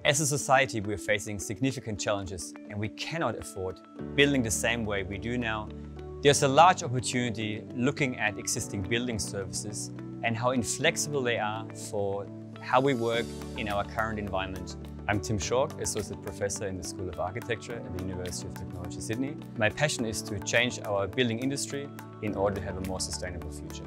As a society, we're facing significant challenges and we cannot afford building the same way we do now. There's a large opportunity looking at existing building services and how inflexible they are for how we work in our current environment. I'm Tim Schork, Associate Professor in the School of Architecture at the University of Technology, Sydney. My passion is to change our building industry in order to have a more sustainable future.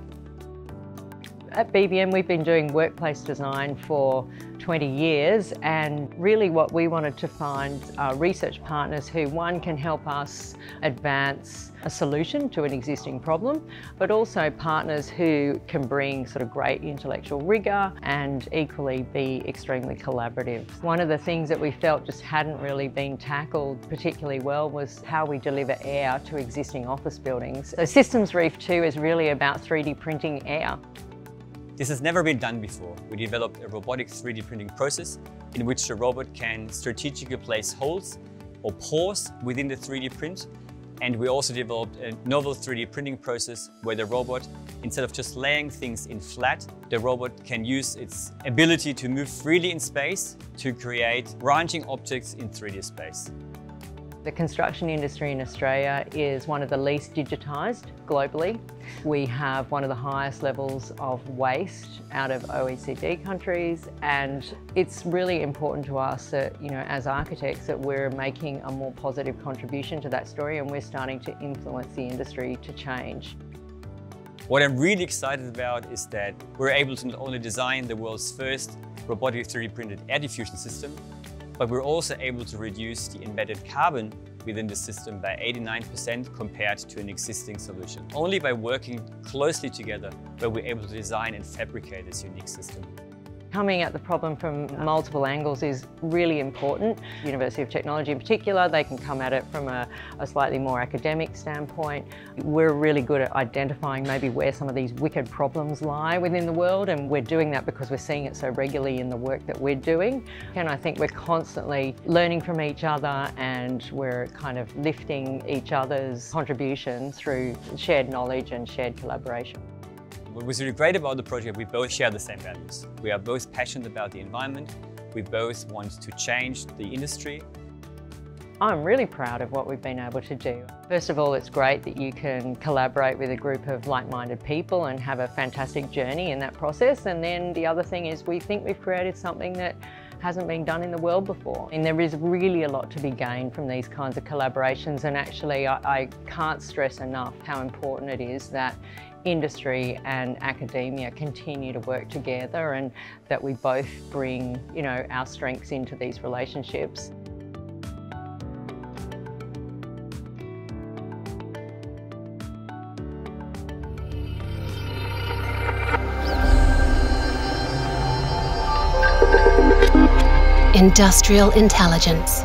At BBM, we've been doing workplace design for 20 years, and really what we wanted to find are research partners who, one, can help us advance a solution to an existing problem, but also partners who can bring sort of great intellectual rigour and equally be extremely collaborative. One of the things that we felt just hadn't really been tackled particularly well was how we deliver air to existing office buildings. So Systems Reef 2 is really about 3D printing air. This has never been done before. We developed a robotic 3D printing process in which the robot can strategically place holes or pores within the 3D print. And we also developed a novel 3D printing process where the robot, instead of just laying things in flat, the robot can use its ability to move freely in space to create branching objects in 3D space. The construction industry in Australia is one of the least digitised globally. We have one of the highest levels of waste out of OECD countries, and it's really important to us that, as architects, that we're making a more positive contribution to that story, and we're starting to influence the industry to change. What I'm really excited about is that we're able to not only design the world's first robotic 3D printed air diffusion system, but we're also able to reduce the embedded carbon within the system by 89% compared to an existing solution. Only by working closely together were we able to design and fabricate this unique system. Coming at the problem from multiple angles is really important. University of Technology in particular, they can come at it from a slightly more academic standpoint. We're really good at identifying maybe where some of these wicked problems lie within the world, and we're doing that because we're seeing it so regularly in the work that we're doing. And I think we're constantly learning from each other, and we're kind of lifting each other's contribution through shared knowledge and shared collaboration. What was really great about the project, we both share the same values. We are both passionate about the environment. We both want to change the industry. I'm really proud of what we've been able to do. First of all, it's great that you can collaborate with a group of like-minded people and have a fantastic journey in that process. And then the other thing is we think we've created something that hasn't been done in the world before. And there is really a lot to be gained from these kinds of collaborations. And actually, I can't stress enough how important it is that industry and academia continue to work together, and that we both bring, our strengths into these relationships. Industrial intelligence.